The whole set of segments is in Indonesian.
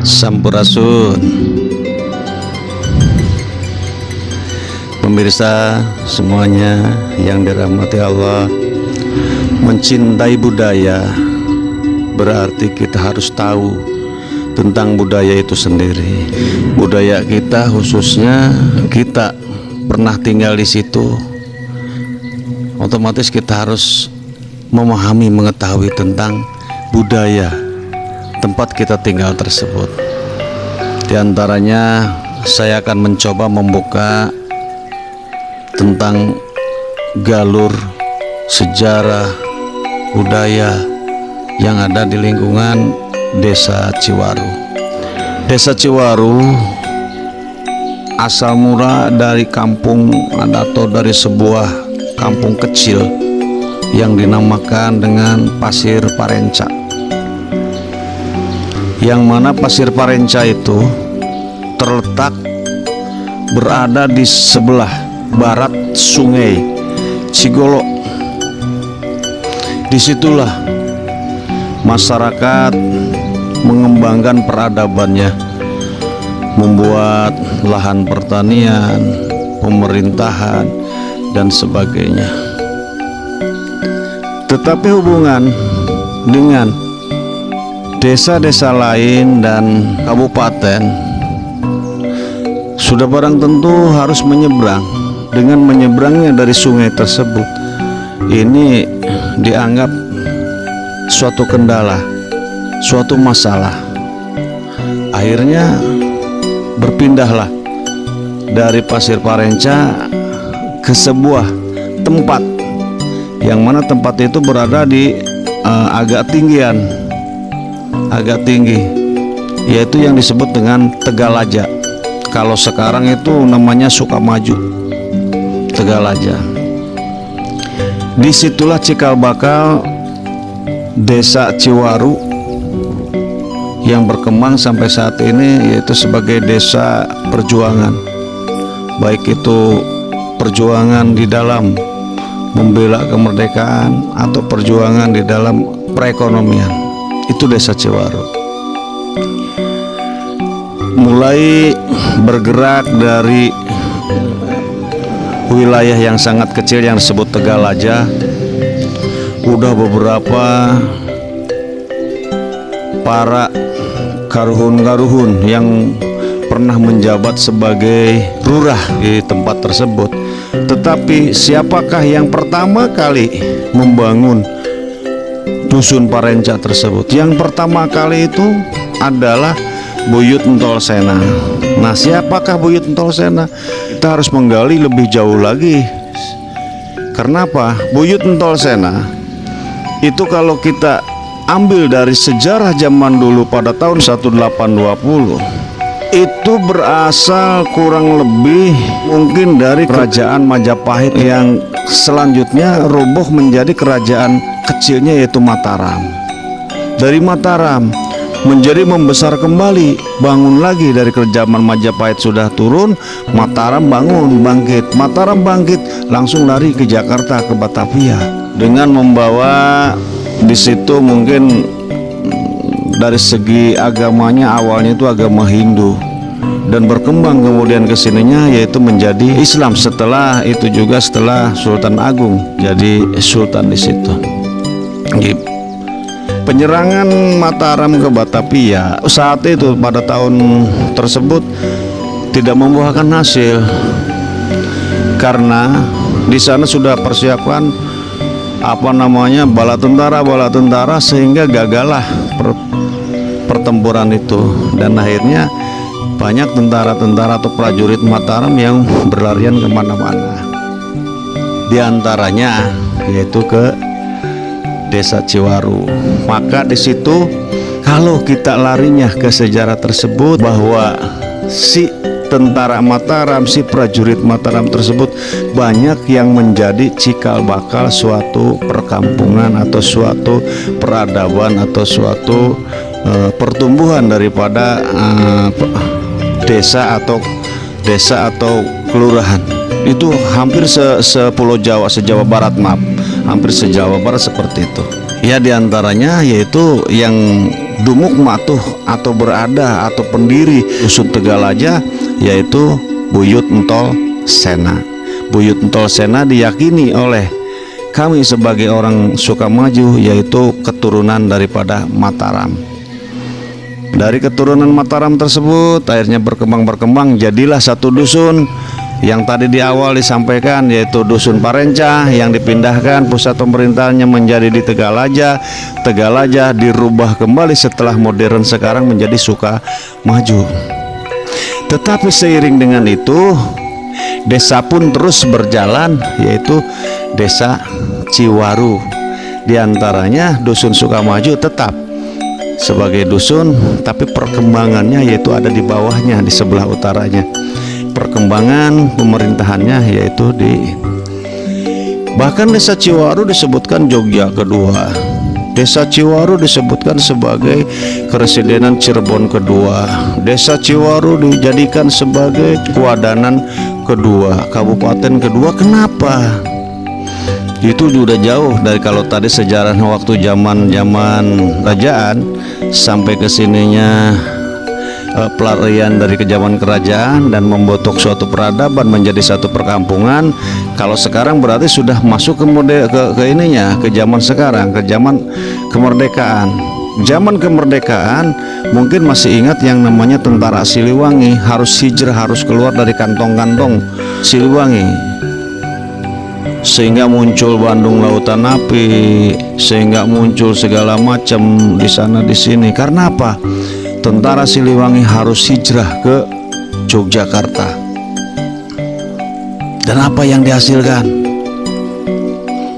Sampurasun. Pemirsa semuanya yang dirahmati Allah, mencintai budaya berarti kita harus tahu tentang budaya itu sendiri. Budaya kita, khususnya kita pernah tinggal di situ, otomatis kita harus memahami, mengetahui tentang budaya tempat kita tinggal tersebut. Di antaranya saya akan mencoba membuka tentang galur sejarah budaya yang ada di lingkungan Desa Ciwaru. Desa Ciwaru asal mula dari kampung atau dari sebuah kampung kecil yang dinamakan dengan Pasir Parenca, yang mana Pasir Parenca itu terletak berada di sebelah barat Sungai Cigolo. Disitulah masyarakat mengembangkan peradabannya, membuat lahan pertanian, pemerintahan, dan sebagainya. Tetapi hubungan dengan desa-desa lain dan kabupaten sudah barang tentu harus menyeberang. Dengan menyeberangnya dari sungai tersebut, ini dianggap suatu kendala, suatu masalah. Akhirnya berpindahlah dari Pasir Parenca ke sebuah tempat, yang mana tempat itu berada di agak tinggi, yaitu yang disebut dengan Tegalaja. Kalau sekarang itu namanya Sukamaju, Tegalaja. Disitulah cikal bakal Desa Ciwaru yang berkembang sampai saat ini, yaitu sebagai desa perjuangan, baik itu perjuangan di dalam membela kemerdekaan atau perjuangan di dalam perekonomian. Itu Desa Ciwaru. Mulai bergerak dari wilayah yang sangat kecil yang disebut Tegalaja, udah beberapa para karuhun-karuhun yang pernah menjabat sebagai lurah di tempat tersebut. Tetapi siapakah yang pertama kali membangun dusun Parenca tersebut? Yang pertama kali itu adalah Buyut Entolsena. Nah, siapakah Buyut Entolsena? Kita harus menggali lebih jauh lagi. Karena apa? Buyut Entolsena itu kalau kita ambil dari sejarah zaman dulu pada tahun 1820, itu berasal kurang lebih mungkin dari kerajaan Majapahit yang selanjutnya roboh menjadi kerajaan kecilnya, yaitu Mataram. Dari Mataram menjadi membesar kembali, bangun lagi dari kerajaan Majapahit sudah turun, Mataram bangun, bangkit. Mataram bangkit, langsung lari ke Jakarta, ke Batavia, dengan membawa di situ mungkin dari segi agamanya awalnya itu agama Hindu, dan berkembang kemudian kesininya yaitu menjadi Islam. Setelah itu juga setelah Sultan Agung jadi sultan di situ. Penyerangan Mataram ke Batavia saat itu pada tahun tersebut tidak membuahkan hasil, karena di sana sudah persiapkan bala tentara, sehingga gagallah pertempuran itu, dan akhirnya banyak tentara-tentara atau prajurit Mataram yang berlarian kemana-mana. Di antaranya yaitu ke Desa Ciwaru. Maka di situ kalau kita larinya ke sejarah tersebut, bahwa si tentara Mataram, si prajurit Mataram tersebut banyak yang menjadi cikal bakal suatu perkampungan atau suatu peradaban atau suatu pertumbuhan daripada desa atau kelurahan. Itu hampir sepulau Jawa, se-Jawa Barat, maaf, hampir se-Jawa Barat seperti itu. Ya diantaranya yaitu yang Dumuk Matuh atau berada atau pendiri dusun Tegalaja, yaitu Buyut Entol Sena. Buyut Entol Sena diyakini oleh kami sebagai orang Sukamaju yaitu keturunan daripada Mataram. Dari keturunan Mataram tersebut akhirnya berkembang jadilah satu dusun yang tadi di awal disampaikan, yaitu Dusun Parencah, yang dipindahkan pusat pemerintahannya menjadi di Tegalaja. Tegalaja dirubah kembali setelah modern sekarang menjadi Sukamaju. Tetapi seiring dengan itu desa pun terus berjalan, yaitu desa Ciwaru. Di antaranya Dusun Sukamaju tetap sebagai dusun, tapi perkembangannya yaitu ada di bawahnya, di sebelah utaranya. Perkembangan pemerintahannya yaitu bahkan desa Ciwaru disebutkan Jogja kedua. Desa Ciwaru disebutkan sebagai Keresidenan Cirebon kedua. Desa Ciwaru dijadikan sebagai Kuadanan kedua, kabupaten kedua. Kenapa? Itu sudah jauh dari kalau tadi sejarahnya waktu zaman kerajaan sampai ke sininya pelarian dari zaman kerajaan dan membentuk suatu peradaban menjadi satu perkampungan. Kalau sekarang berarti sudah masuk ke ininya, ke zaman sekarang, ke zaman kemerdekaan. Zaman kemerdekaan mungkin masih ingat yang namanya tentara Siliwangi, harus hijrah, harus keluar dari kantong-kantong Siliwangi, sehingga muncul Bandung Lautan Api, sehingga muncul segala macam di sana di sini. Karena apa? Tentara Siliwangi harus hijrah ke Yogyakarta. Dan apa yang dihasilkan?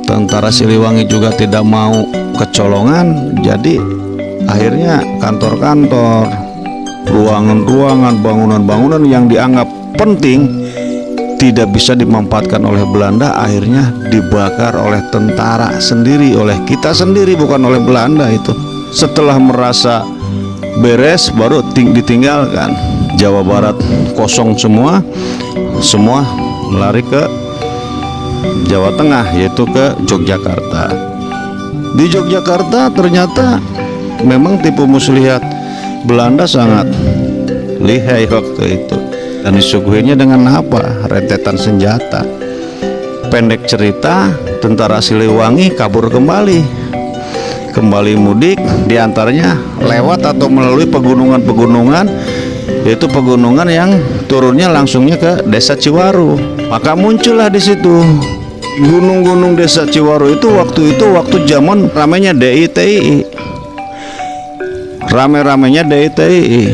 Tentara Siliwangi juga tidak mau kecolongan, jadi akhirnya kantor-kantor, ruangan-ruangan, bangunan-bangunan yang dianggap penting tidak bisa dimanfaatkan oleh Belanda, akhirnya dibakar oleh tentara sendiri, oleh kita sendiri, bukan oleh Belanda. Itu setelah merasa beres baru ditinggalkan. Jawa Barat kosong semua lari ke Jawa Tengah, yaitu ke Yogyakarta. Di Yogyakarta ternyata memang tipu muslihat Belanda sangat lihai waktu itu, dan disuguhinya dengan apa? Rentetan senjata. Pendek cerita, tentara Siliwangi kabur kembali mudik, diantaranya lewat atau melalui pegunungan-pegunungan, yaitu pegunungan yang turunnya langsungnya ke desa Ciwaru. Maka muncullah di situ gunung-gunung desa Ciwaru itu waktu zaman ramenya DITI, rame-ramenya DITI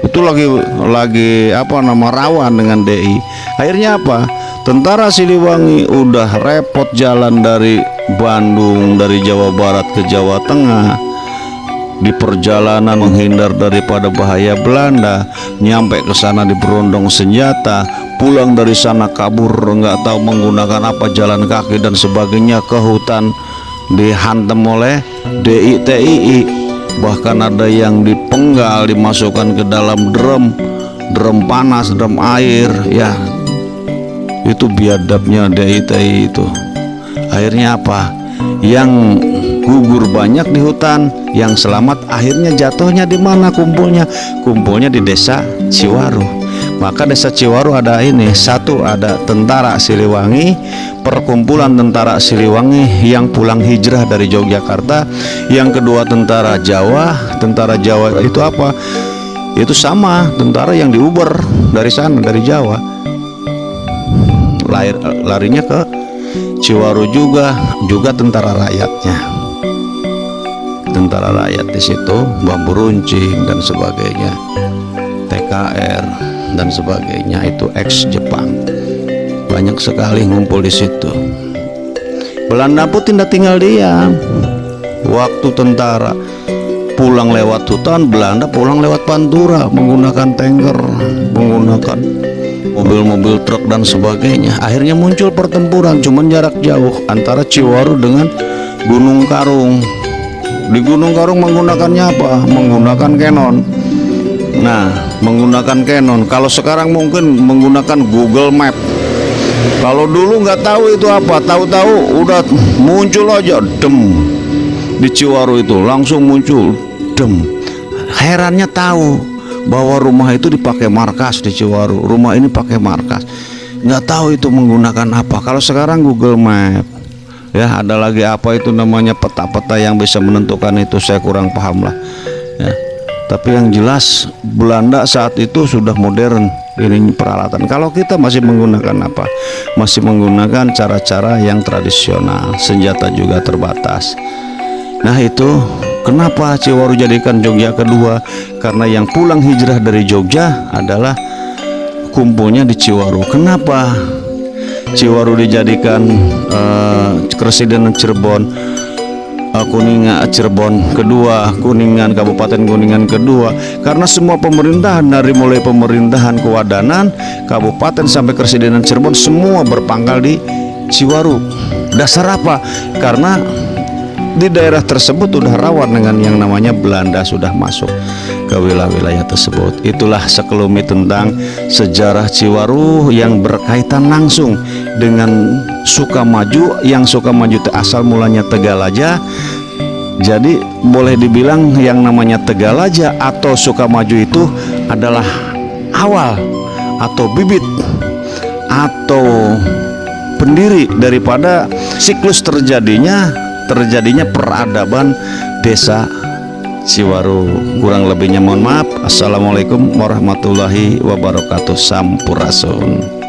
itu lagi rawan dengan DI. Akhirnya apa? Tentara Siliwangi udah repot jalan dari Bandung, dari Jawa Barat ke Jawa Tengah, di perjalanan menghindar daripada bahaya Belanda, nyampe ke sana diberondong senjata, pulang dari sana kabur nggak tahu menggunakan apa, jalan kaki dan sebagainya, ke hutan dihantam oleh DITI. Bahkan ada yang dipenggal, dimasukkan ke dalam drum panas, drum air. Ya, itu biadabnya DITI itu. Akhirnya apa? Yang gugur banyak di hutan, yang selamat akhirnya jatuhnya di mana kumpulnya? Kumpulnya di desa Ciwaru. Maka desa Ciwaru ada satu, ada tentara Siliwangi, perkumpulan tentara Siliwangi yang pulang hijrah dari Yogyakarta. Yang kedua tentara Jawa. Tentara Jawa itu apa? Itu sama tentara yang diuber dari sana, dari Jawa, larinya ke Ciwaru juga tentara rakyatnya. Tentara rakyat di situ, bambu runcing dan sebagainya, TKR dan sebagainya, itu ex Jepang. Banyak sekali ngumpul di situ. Belanda pun tidak tinggal diam. Waktu tentara pulang lewat hutan, Belanda pulang lewat Pantura menggunakan tanker, menggunakan mobil-mobil truk dan sebagainya. Akhirnya muncul pertempuran cuman jarak jauh antara Ciwaru dengan Gunung Karung. Di Gunung Karung menggunakannya apa? Menggunakan Canon. Nah, menggunakan Canon. Kalau sekarang mungkin menggunakan Google Map. Kalau dulu nggak tahu itu apa, tahu-tahu udah muncul aja dem di Ciwaru itu, langsung muncul dem. Herannya tahu bahwa rumah itu dipakai markas di Ciwaru, rumah ini pakai markas, nggak tahu itu menggunakan apa. Kalau sekarang Google Map, ya ada lagi apa itu namanya peta-peta yang bisa menentukan itu, saya kurang paham lah ya. Tapi yang jelas Belanda saat itu sudah modern ini peralatan. Kalau kita masih menggunakan apa? Masih menggunakan cara-cara yang tradisional, senjata juga terbatas. Nah itu kenapa Ciwaru jadikan Jogja kedua, karena yang pulang hijrah dari Jogja adalah kumpulnya di Ciwaru. Kenapa Ciwaru dijadikan Kresidenan Cirebon, Kuningan Cirebon kedua, Kuningan Kabupaten Kuningan kedua? Karena semua pemerintahan dari mulai pemerintahan kewadanan kabupaten sampai Kresidenan Cirebon semua berpangkal di Ciwaru. Dasar apa? Karena di daerah tersebut sudah rawan dengan yang namanya Belanda sudah masuk ke wilayah tersebut. Itulah sekelumit tentang sejarah Ciwaru yang berkaitan langsung dengan Sukamaju. Yang Sukamaju itu asal mulanya Tegalaja. Jadi boleh dibilang yang namanya Tegalaja atau Sukamaju itu adalah awal atau bibit atau pendiri daripada siklus terjadinya peradaban desa Ciwaru. Kurang lebihnya mohon maaf. Assalamualaikum warahmatullahi wabarakatuh. Sampurasun.